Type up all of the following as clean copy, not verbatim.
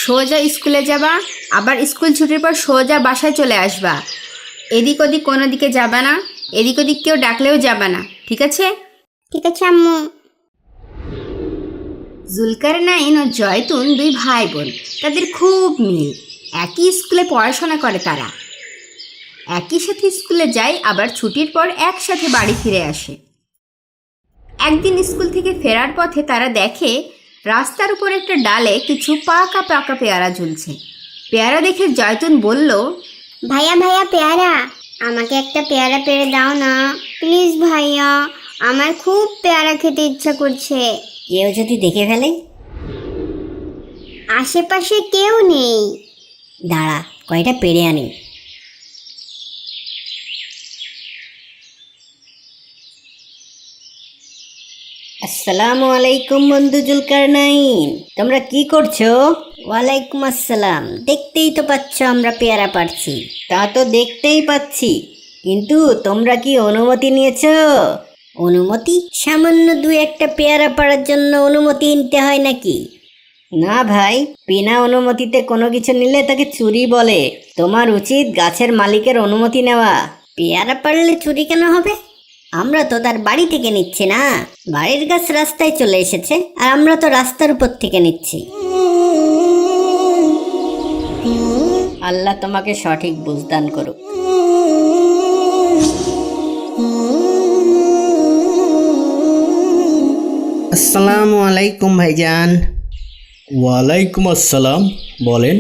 সোজা স্কুলে যাবা, আবার স্কুল ছুটির পর সোজা বাসায় চলে আসবা। এদিক ওদিক কোনো দিকে যাবা না, এদিক ওদিক কেউ ডাকলেও যাবা না, ঠিক আছে? ঠিক আছে আম্মু। জুলকারনাইন ও জয়তুন দুই ভাই বোন, তাদের খুব মিল। একই স্কুলে পড়াশোনা করে তারা, একই সাথে স্কুলে যায়, আবার ছুটির পর একসাথে বাড়ি ফিরে আসে। একদিন স্কুল থেকে ফেরার পথে তারা দেখে রাস্তার উপর একটা ডালে কিছু পাকা পাকা পেয়ারা ঝুলছে। পেয়ারা দেখে জয়তুন বলল, ভাইয়া ভাইয়া পেয়ারা, আমাকে একটা পেয়ারা পেড়ে দাও না প্লিজ ভাইয়া, আমার খুব পেয়ারা খেতে ইচ্ছা করছে। কেউ যদি দেখে ফেলে? আশেপাশে কেউ নেই। দাঁড়া, কয়টা পেড়ে আনি। আসসালামু আলাইকুম বন্ধু জুলকারনাইন, তোমরা কি করছো? ওয়ালাইকুম আসসালাম। দেখতেই তো পাচ্ছ আমরা পেয়ারা পাড়ছি। তা তো দেখতেই পাচ্ছি, কিন্তু তোমরা কি অনুমতি নিয়েছো? অনুমতি? সামান্য দু একটা পেয়ারা পাড়ার জন্য অনুমতি নিতে হয় নাকি? না ভাই, বিনা অনুমতিতে কোনো কিছু নিলে তাকে চুরি বলে। তোমার উচিত গাছের মালিকের অনুমতি নেওয়া। পেয়ারা পাড়লে চুরি কেন হবে? আমরা তো তার বাড়ি থেকে নিচ্ছি না, বাড়ির গাছ রাস্তায় চলে এসেছে আর আমরা তো রাস্তার উপর থেকে নিচ্ছি। আল্লাহ তোমাকে সঠিক বুঝদান করুক। আসসালামু আলাইকুম ভাইজান। ওয়ালাইকুম আসসালাম, বলেন।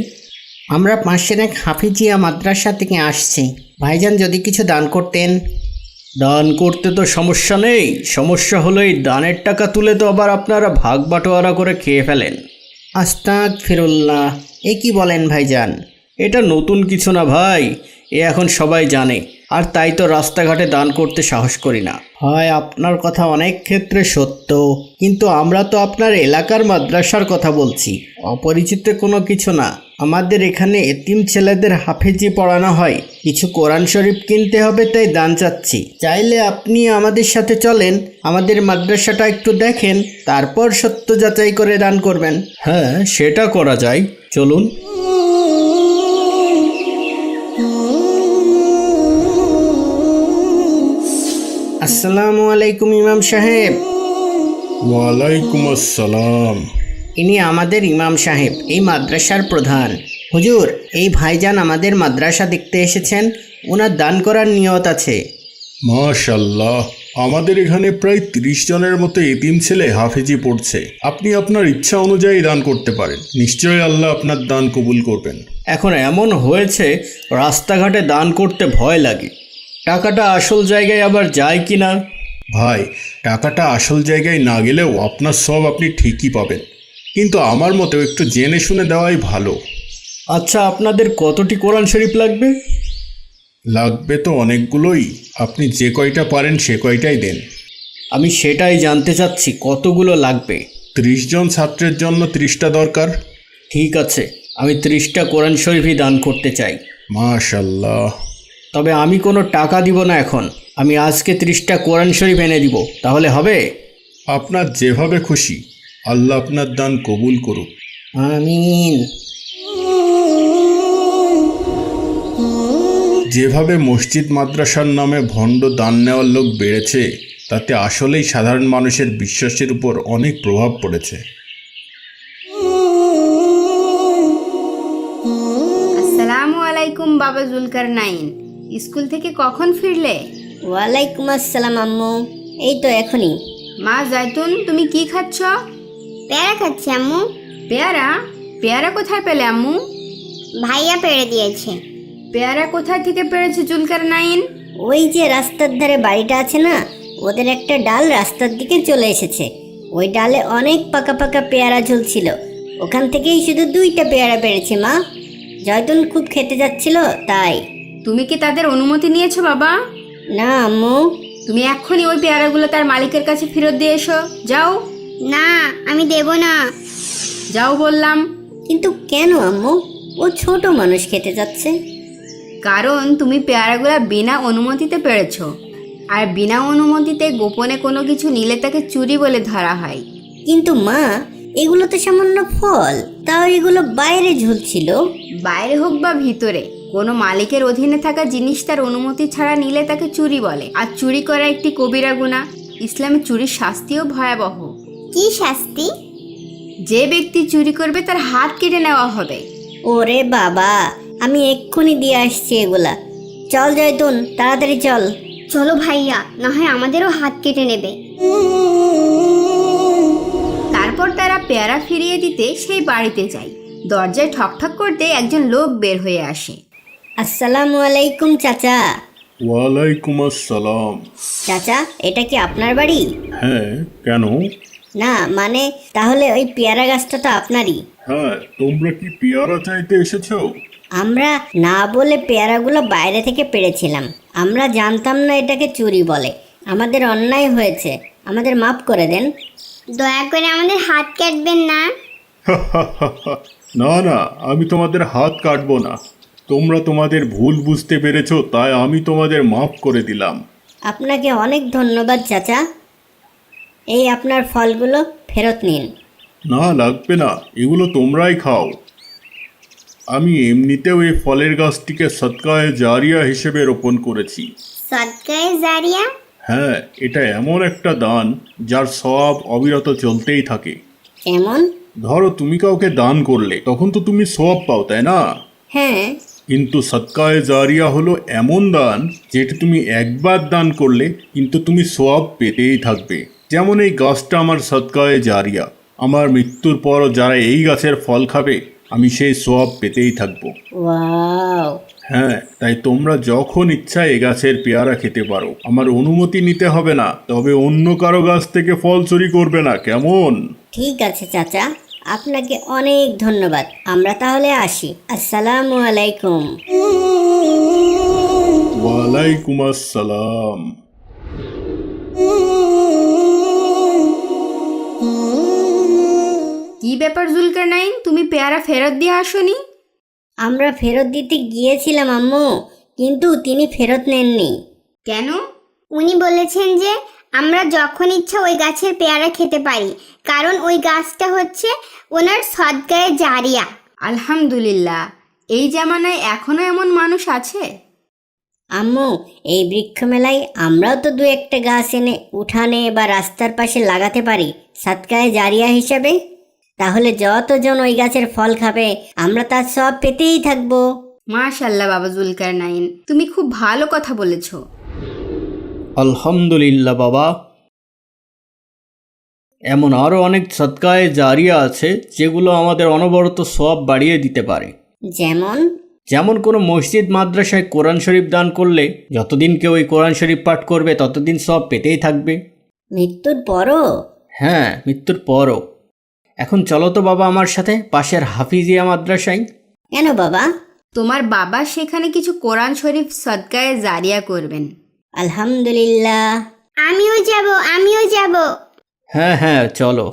আমরা পাশের এক হাফিজিয়া মাদ্রাসা থেকে আসছি, ভাইজান যদি কিছু দান করতেন। দান করতে তো সমস্যা নেই, সমস্যা হলো এই দানের টাকা তুলে তো আবার আপনারা ভাগ বাটোয়ারা করে খেয়ে ফেলেন। আস্তাগফিরুল্লাহ, এ কি বলেন ভাইজান? এটা নতুন কিছু না ভাই, এ এখন সবাই জানে, আর তাই তো রাস্তাঘাটে দান করতে সাহস করি না। হয় আপনার কথা অনেক ক্ষেত্রে সত্য, কিন্তু আমরা তো আপনার এলাকার মাদ্রাসার কথা বলছি, অপরিচিত কোনো কিছু না। আমাদের এখানে এতিম ছেলেদের হাফেজি পড়ানো হয়, কিছু কোরআন শরীফ কিনতে হবে, তাই দান চাচ্ছি। চাইলে আপনি আমাদের সাথে চলেন, আমাদের মাদ্রাসাটা একটু দেখেন, তারপর সত্য যাচাই করে দান করবেন। হ্যাঁ, সেটা করা যায়, চলুন। আসসালামু আলাইকুম ইমাম সাহেব। ওয়ালাইকুম আসসালাম। ইনি আমাদের ইমাম সাহেব, এই মাদ্রাসার প্রধান। হুজুর, এই ভাইজান আমাদের মাদ্রাসা দেখতে এসেছেন, ওনার দান করার নিয়ত আছে। মাশাআল্লাহ, আমাদের এখানে প্রায় 30 জনের মতো এতিম ছেলে হাফেজি পড়ছে। আপনি আপনার ইচ্ছা অনুযায়ী দান করতে পারেন, নিশ্চয়ই আল্লাহ আপনার দান কবুল করবেন। এখন এমন হয়েছে রাস্তাঘাটে দান করতে ভয় লাগে, টাকাটা আসল জায়গায় আবার যায় কি না। ভাই, টাকাটা আসল জায়গায় না গেলেও আপনার সব আপনি ঠিকই পাবেন, কিন্তু আমার মতেও একটু জেনে শুনে দেওয়াই ভালো। আচ্ছা, আপনাদের কতটি কোরআন শরীফ লাগবে? লাগবে তো অনেকগুলোই, আপনি যে কয়টা পারেন সে কয়টাই দেন। আমি সেটাই জানতে চাচ্ছি, কতগুলো লাগবে? 30 জন ছাত্রের জন্য 30টা দরকার। ঠিক আছে, আমি 30টা কোরআন শরীফই দান করতে চাই। মাশাআল্লাহ। তবে আমি কোনো টাকা দিব না এখন, আমি আজকে 30টা কোরআন শরীফ এনে দিব, তাহলে হবে? আপনার যেভাবে খুশি, আল্লাহ আপনার দান কবুল করুক। আমিন। যেভাবে মসজিদ মাদ্রাসার নামে ভণ্ড দান নেওয়ার লোক বেড়েছে, তাতে আসলেই সাধারণ মানুষের বিশ্বাসের উপর অনেক প্রভাব পড়েছে। আসসালামু আলাইকুম বাবা জুলকারনাইন, স্কুল থেকে কখন ফিরলে? ওয়ালাইকুম আসসালাম আম্মু, এই তো এখনই। মা জয়তুন, তুমি কি খাচ্ছ? পেয়ারা খাচ্ছি আম্মু। পেয়ারা? পেয়ারা কোথায় পেলে আম্মু? ভাইয়া পেড়ে দিয়েছে। পেয়ারা কোথায় থেকে পেরেছে জুলকারনাইন? ওই যে রাস্তার ধারে বাড়িটা আছে না, ওদের একটা ডাল রাস্তার দিকে চলে এসেছে, ওই ডালে অনেক পাকা পাকা পেয়ারা ঝুলছিল, ওখান থেকেই শুধু 2টা পেয়ারা পেরেছে মা। জয়তুন খুব খেতে যাচ্ছিল তাই। তুমি কি তাদের অনুমতি নিয়েছো বাবা? না আম্মু। তুমি এক্ষুনি ওই পেয়ারাগুলো তার মালিকের কাছে ফেরত দিয়ে এসো, যাও। না, আমি দেব না। যাও বললাম। কিন্তু কেন আম্মু? ও ছোট মানুষ, খেতে যাচ্ছে। কারণ তুমি পেয়ারাগুলো বিনা অনুমতিতে পেরেছো, আর বিনা অনুমতিতে গোপনে কোনো কিছু নিলে তাকে চুরি বলে ধরা হয়। কিন্তু মা, এগুলো তো সামান্য ফল, তাও এগুলো বাইরে ঝুলছিল। বাইরে হোক বা ভিতরে, কোনো মালিকের অধীনে থাকা জিনিস তার অনুমতি ছাড়া নিলে তাকে চুরি বলে। আর চুরি করা একটি কবিরা গুনাহ। ইসলামে চুরির শাস্তিও ভয়াবহ। কি শাস্তি? যে ব্যক্তি চুরি করবে তার হাত কেটে নেওয়া হবে। ওরে বাবা, আমি এক্ষুনি দিয়ে আসছি এগুলা। চল জয়তুন, তাড়াতাড়ি চল। চলো ভাইয়া, না হয় আমাদেরও হাত কেটে নেবে। তারপর তারা পেয়ারা ফিরিয়ে দিতে সেই বাড়িতে যায়। দরজায় ঠকঠক করতে একজন লোক বের হয়ে আসে। আসসালামু আলাইকুম চাচা। ওয়ালাইকুম আসসালাম। চাচা, এটা কি আপনার বাড়ি? হ্যাঁ, কেন? না মানে, তাহলে ওই পেয়ারা গাছটা তো আপনারই। হ্যাঁ, তোমরা কি পেয়ারা চাইতে এসেছো? আমরা না বলে পেয়ারাগুলো বাইরে থেকে পেড়েছিলাম। আমরা জানতাম না এটাকে চুরি বলে। আমাদের অন্যায় হয়েছে, আমাদের মাফ করে দেন। দয়া করে আমাদের হাত কাটবেন না। না না, আমি তোমাদের হাত কাটবো না। তোমরা তোমাদের ভুল বুঝতে পেরেছো, তাই আমি তোমাদের মাফ করে দিলাম। আপনাকে অনেক ধন্যবাদ চাচা। এই আপনার ফলগুলো ফেরত নিন। না, লাগবে না, এগুলো তোমরাই খাও। আমি এমনিতেও এই ফলের গাছটিকে সদকায়ে জারিয়া হিসেবে রোপণ করেছি। সদকায়ে জারিয়া? হ্যাঁ, এটা এমন একটা দান যার সওয়াব অবিরত চলতেই থাকে। কেমন? ধরো তুমি কাউকে দান করলে, তখন তো তুমি সওয়াব পাও, তাই না? হ্যাঁ। কিন্তু সদকায়ে জারিয়া হলো এমন দান যেটা তুমি একবার দান করলে কিন্তু তুমি সওয়াব পেতেই থাকবে। যেমন এই গাছটা আমার সদকায়ে জারিয়া। আমার মৃত্যুর পরও যারা এই গাছের ফল খাবে, আমি সেই সওয়াব পেতেই থাকবো। ওয়াও। হ্যাঁ, তাই তোমরা যখন ইচ্ছা এ গাছের পেয়ারা খেতে পারো। আমার অনুমতি নিতে হবে না, তবে অন্য কারো গাছ থেকে ফল চুরি করবে না, কেমন? ঠিক আছে চাচা, আপনাকে অনেক ধন্যবাদ। আমরা তাহলে আসি। আসসালামু আলাইকুম। ওয়ালাইকুম আসসালাম। কি ব্যাপার জুলকারনাইন, তুমি পেয়ারা ফেরত দিয়ে আসোনি? আমরা ফেরত দিতে গিয়েছিলাম আম্মু, কিন্তু তিনি ফেরত নেননি। কেন? উনি বলেছেন যে আমরা যখন ইচ্ছা ওই গাছের পেয়ারা খেতে পারি, কারণ ওই গাছটা হচ্ছে ওনার সদকায়ে জারিয়া। আলহামদুলিল্লাহ, এই জামানায় এখনো এমন মানুষ আছে? আম্মু, এই বৃক্ষ মেলায় আমরাও তো দু একটা গাছ এনে উঠানে বা রাস্তার পাশে লাগাতে পারি সাদকায়ে জারিয়া হিসাবে। তাহলে যতজন ওই গাছের ফল খাবে, আমরা তার সব পেতেই থাকবো। মাশাল্লাহ বাবা জুলকারনাইন, তুমি খুব ভালো কথা বলেছ। আলহামদুলিল্লাহ বাবা। এমন আরও অনেক সদকায়ে জারিয়া আছে যেগুলো আমাদের অনবরত সওয়াব বাড়িয়ে দিতে পারে। যেমন? যেমন কোনো মসজিদ মাদ্রাসায় কোরআন শরীফ দান করলে যতদিন কেউ ওই কোরআন শরীফ পাঠ করবে ততদিন সওয়াব পেতেই থাকবে। মৃত্যুর পরও? হ্যাঁ, মৃত্যুর পরও। এখন চলো তো বাবা আমার সাথে পাশের হাফিজিয়া মাদ্রাসায়। কেন বাবা? তোমার বাবা সেখানে কিছু কোরআন শরীফ সদকায়ে জারিয়া করবেন। আলহামদুলিল্লাহ। আমিও যাব, আমিও যাব। হ্যাঁ হ্যাঁ, চলো।